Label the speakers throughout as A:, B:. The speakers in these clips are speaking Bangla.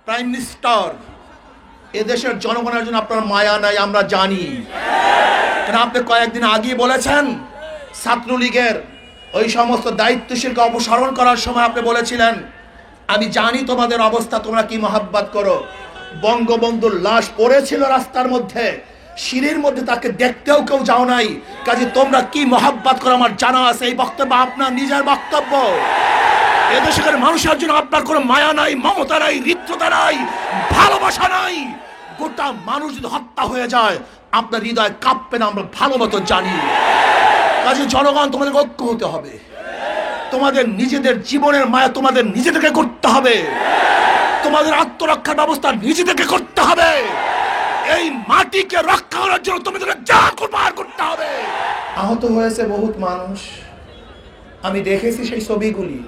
A: প্রাইম মিনিস্টার, এদেশের জনগণের জন্য আপনার মায়া নাই আমরা জানি। কারণ আপনি কয়েকদিন আগে বলেছেন ছাত্রলীগের ওই সমস্ত দায়িত্বশীলকে অপসারণ করার সময় আপনি বলেছিলেন, আমি জানি তোমাদের অবস্থা, তোমরা কি মহাব্বত করো। বঙ্গবন্ধুর লাশ পড়েছিল রাস্তার মধ্যে, সিঁড়ির মধ্যে, তাকে দেখতেও কেউ যাও নাই। কাজে তোমরা কি মহাব্বত করো আমার জানা আছে। এই বক্তব্য আপনার নিজের বক্তব্য। এদেশের মানুষের জন্য আপনার কোনো মায়া নাই, মমতা নাই, হৃদ্যতা নাই, ভালোবাসা নাই। গোটা মানুষ যদি হত্যা হয়ে যায় আপনার হৃদয় কাঁপবে না, আমরা ভালো মতো জানি। কাজে জনগণ, তোমাদের ঐক্য হতে হবে। তোমাদের নিজেদের জীবনের মায়া তোমাদের নিজেদেরকে করতে হবে। তোমাদের আত্মরক্ষার ব্যবস্থা নিজেদেরকে করতে হবে। এই মাটিকে রক্ষা করার জন্য তোমাদেরকে যা কুরবান করতে হবে। আহত হয়েছে বহুত মানুষ, আমি দেখেছি সেই ছবিগুলি।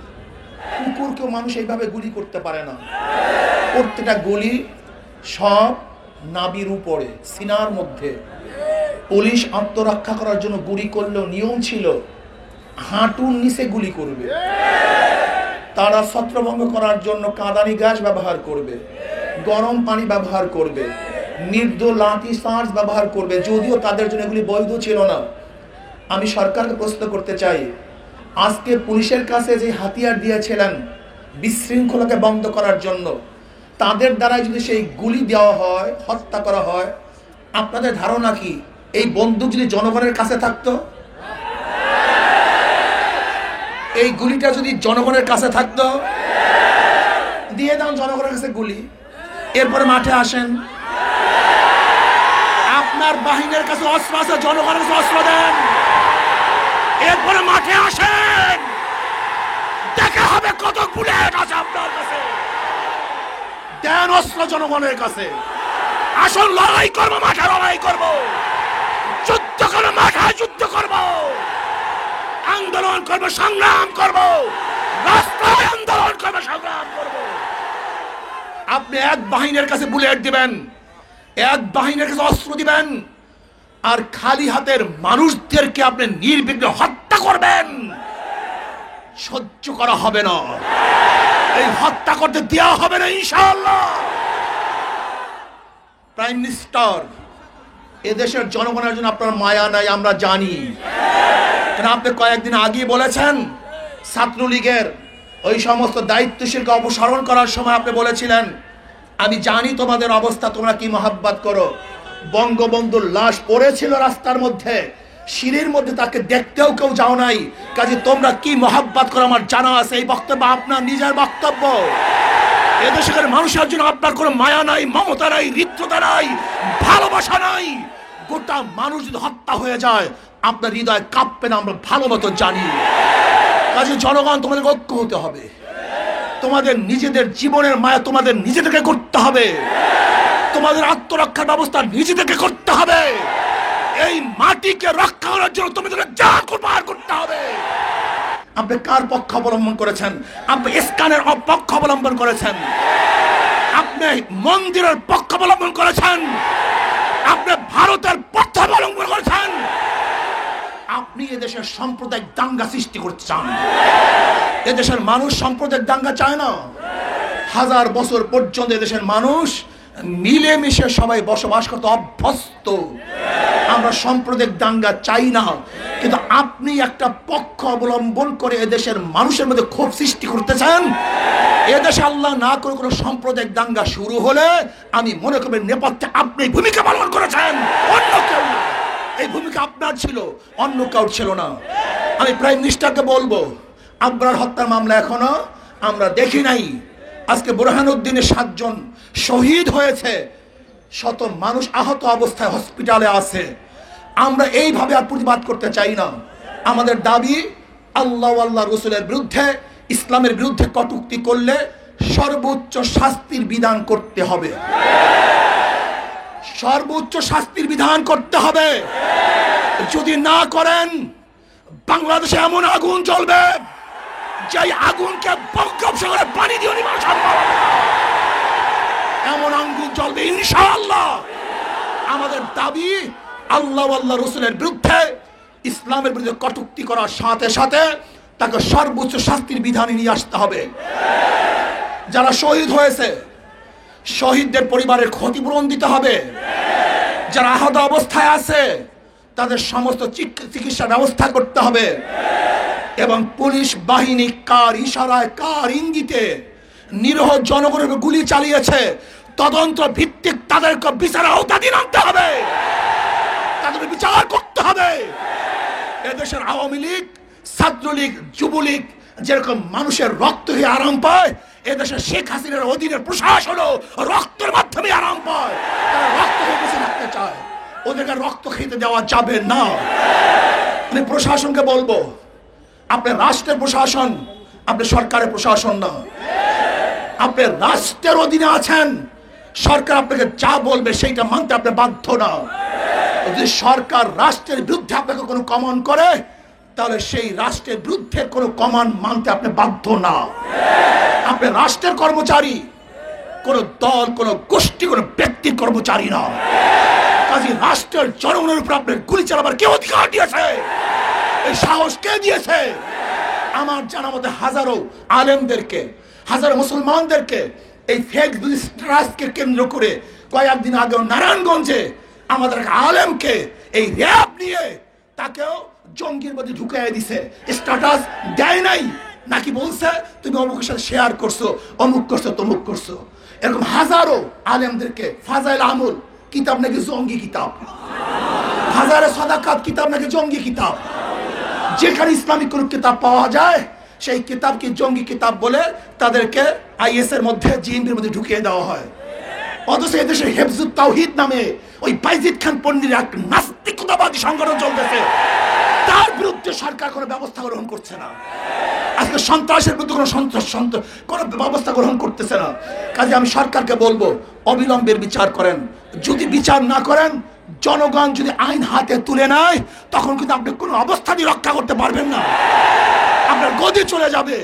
A: কুকুরকেও মানুষ এইভাবে গুলি করতে পারে না। প্রত্যেকটা গুলি সব নাভির উপরে, সিনার মধ্যে। পুলিশ আত্মরক্ষা করার জন্য গুলি করলেও নিয়ম ছিল হাঁটুর নিচে গুলি করবে। তারা ছত্রভঙ্গ করার জন্য কাঁদানি গ্যাস ব্যবহার করবে, গরম পানি ব্যবহার করবে, মৃদু লাঠি চার্জ ব্যবহার করবে, যদিও তাদের জন্য এগুলি বৈধ ছিল না। আমি সরকারকে প্রশ্ন করতে চাই, আজকে পুলিশের কাছে যে হাতিয়ার দিয়েছিলেন বিশৃঙ্খলাকে বন্ধ করার জন্য, তাদের দ্বারাই যদি সেই গুলি দেওয়া হয়, হত্যা করা হয়, আপনাদের ধারণা কি এই বন্দুক যদি জনগণের কাছে থাকতো, এই গুলিটা যদি জনগণের কাছে থাকতো, দিয়ে দাও জনগণের কাছে গুলি, এরপরে মাঠে আসেন। আপনার বাহিনীর কাছে অস্ত্র আছে, জনগণের কাছে অস্ত্র দেন, এরপরে মাঠে আসেন। দেখা হবে কত বুলেট আছে আপনার কাছে। দেন অস্ত্র জনগণের কাছে, আসল লড়াই করবো, মাঠে লড়াই করবো, যুদ্ধ করবো, মাঠে যুদ্ধ করবো, আন্দোলন করবো, সংগ্রাম করবো, রাস্তায় আন্দোলন করবো, সংগ্রাম করবো। আপনি এক বাহিনীর কাছে বুলেট দিবেন, এক বাহিনীর কাছে অস্ত্র দিবেন, আর খালি হাতের মানুষদেরকে আপনি নির্বিঘ্নে হত্যা করবেন। সহ্য করা হবে না, এই হত্যা করতে দেওয়া হবে না ইনশাআল্লাহ। প্রাইম মিনিস্টার, এদেশের জনগণের জন্য আপনার মায়া নাই আমরা জানি। কারণ আপনি কয়েকদিন আগে বলেছেন ছাত্রলীগের ওই সমস্ত দায়িত্বশীলকে অপসারণ করার সময় আপনি বলেছিলেন, আমি জানি তোমাদের অবস্থা, তোমরা কি মহাব্বত করো। বঙ্গবন্ধুর লাশ পড়েছিল রাস্তার মধ্যে, সিঁড়ির মধ্যে, তাকে দেখতেও কেউ যাও নাই। কাজে তোমরা কি মহাব্বত করো আমার জানা আছে। এই বক্তব্য আপনার নিজের বক্তব্য। এদেশের মানুষের জন্য আপনার কোনো মায়া নাই, মমতা নাই, হৃদ্যতা নাই, ভালোবাসা নাই। গোটা মানুষ যদি হত্যা হয়ে যায় আপনার হৃদয় কাঁপবে না, আমরা ভালো মতো জানি। কাজে জনগণ, তোমাদের ঐক্য হতে হবে। তোমাদের নিজেদের জীবনের মায়া তোমাদের নিজেদেরকে করতে হবে। তোমাদের আত্মরক্ষার ব্যবস্থা নিজেদেরকে করতে হবে। এই মাটিকে রক্ষা করার জন্য তোমাদেরকে যা কুরবান করতে হবে। আপনি কার পক্ষ অবলম্বন করেছেন? আপনি ইসকানের পক্ষ অবলম্বন করেছেন, আপনি মন্দিরের পক্ষ অবলম্বন করেছেন, আপনি ভারতের পক্ষ অবলম্বন করেছেন। আপনি এদেশের সাম্প্রদায়িক দাঙ্গা সৃষ্টি করতে চান। এদেশের মানুষ সাম্প্রদায়িক দাঙ্গা চায় না। হাজার বছর পর্যন্ত এদেশের মানুষ মিলেমিশে সবাই বসবাস করতে অভ্যস্ত। আমরা সাম্প্রদায়িক দাঙ্গা চাই না। কিন্তু আপনি একটা পক্ষ অবলম্বন করে এদেশের মানুষের মধ্যে ক্ষোভ সৃষ্টি করতে চান। এদেশে আল্লাহ না করে কোনো সাম্প্রদায়িক দাঙ্গা শুরু হলে আমি মনে করি নেপথ্যে আপনি ভূমিকা পালন করেছেন, অন্য কেউ না। এই ভূমিকা আপনার ছিল, অন্য কাউর ছিল না। আমি প্রাইম মিনিস্টারকে বলবো, আবরার হত্যার মামলা এখনো আমরা দেখি নাই। আজকে বুরহানুদ্দিনের 7 জন শহীদ হয়েছে, শত মানুষ আহত অবস্থায় হসপিটালে আছে। আমরা এইভাবে আর প্রতিবাদ করতে চাই না। আমাদের দাবি, আল্লাহ আল্লাহ রসুলের বিরুদ্ধে, ইসলামের বিরুদ্ধে কটূক্তি করলে সর্বোচ্চ শাস্তির বিধান করতে হবে। সর্বোচ্চ শাস্তির বিধান করতে হবে। যদি না করেন বাংলাদেশে এমন আগুন জ্বলবে, যে আগুনকে বঙ্গোপসাগরে পানি দিয়ে নিবা সম্ভব। এমন আগুন জ্বলবে ইনশাআল্লাহ। আমাদের দাবি, আল্লাহ আল্লাহ রসুলের বিরুদ্ধে, ইসলামের বিরুদ্ধে কটূক্তি করার সাথে সাথে তাকে সর্বোচ্চ শাস্তির বিধানে নিয়ে আসতে হবে। যারা শহীদ হয়েছে শহীদদের পরিবারের ক্ষতিপূরণ দিতে হবে। যারা আহত অবস্থায় আছে তাদের সমস্ত চিকিৎসা ব্যবস্থা করতে হবে। এবং পুলিশ বাহিনী কার ইশারায়, কার ইঙ্গিতে নিরীহ জনগণের উপর গুলি চালিয়েছে, তদন্ত ভিত্তিক তাদেরকে বিচারের আওতাধীন আনতে হবে, তাদের বিচার করতে হবে। এদেশের আওয়ামী লীগ, ছাত্রলীগ, যুবলীগ যেরকম মানুষের রক্ত হয়ে আরাম পায়, এদেশের শেখ হাসিনার অধীনের প্রশাসনও রক্তের মাধ্যমে আরাম পায়। তারা রক্ত হয়ে বেঁচে থাকতে চায়, ওদেরকে রক্ত খেতে দেওয়া যাবে না। আমি প্রশাসনকে বলবো, আপনি রাষ্ট্রের প্রশাসন, আপনি সরকারের প্রশাসন না। আপনি রাষ্ট্রের অধীনে আছেন, সরকার আপনাকে যা বলবে সেইটা মানতে আপনি বাধ্য না। যদি সরকার রাষ্ট্রের বিরুদ্ধে আপনাকে কোনো কমান্ড করে, তাহলে সেই রাষ্ট্রের বিরুদ্ধে কোনো কমান্ড মানতে আপনি বাধ্য না। আপনি রাষ্ট্রের কর্মচারী, কোন দল, কোন গোষ্ঠী, কোন ব্যক্তির কর্মচারী না। কাজী রাষ্ট্রের জনগণের উপর আপনার গুলি চালাবার কে অধিকার দিয়েছে? এই সাহস কে দিয়েছে? আমার জানা মতে হাজারো আলেমদেরকে, হাজারো মুসলমানদেরকে এই ফেক স্ট্রাইককে কেন্দ্র করে কয়েকদিন আগে নারায়ণগঞ্জে আমাদের এক আলেমকে এই র‍্যাব নিয়ে তাকেও জঙ্গির মধ্যে ঢুকিয়ে দিছে। স্ট্যাটাস দেয় নাই, নাকি বলছে তুমি অমুকের সাথে শেয়ার করছো, অমুক করছো, তমুক করছো। এরকম হাজারো আলেমদেরকে ফাজাইল আমল কিতাব নাকি জঙ্গি কিতাব, হাজারে সাদাকাত কিতাব নাকি জঙ্গি কিতাব। যেখানে ইসলামিক কোন কিতাব পাওয়া যায় সেই কিতাবকে জঙ্গি কিতাব বলে তাদেরকে আইএস এর মধ্যে, জিএমপির মধ্যে ঢুকিয়ে দেওয়া হয়। অথচ এদেশে হেফজুত তাওহীদ নামে ওই বাইজিদ খান পন্ডির এক নাস্তিকতাবাদী সংগঠন চলতেছে, তার বিরুদ্ধে সরকার কোনো ব্যবস্থা গ্রহণ করছে না। আজকে সন্ত্রাসের বিরুদ্ধে কোনো ব্যবস্থা গ্রহণ করতেছে না। কাজে আমি সরকারকে বলবো, অবিলম্বের বিচার করেন। যদি বিচার না করেন, জনগণ যদি আইন হাতে তুলে নেয়, তখন কিন্তু আপনি কোনো অবস্থাতেই রক্ষা করতে পারবেন না, আপনার গদি চলে যাবে।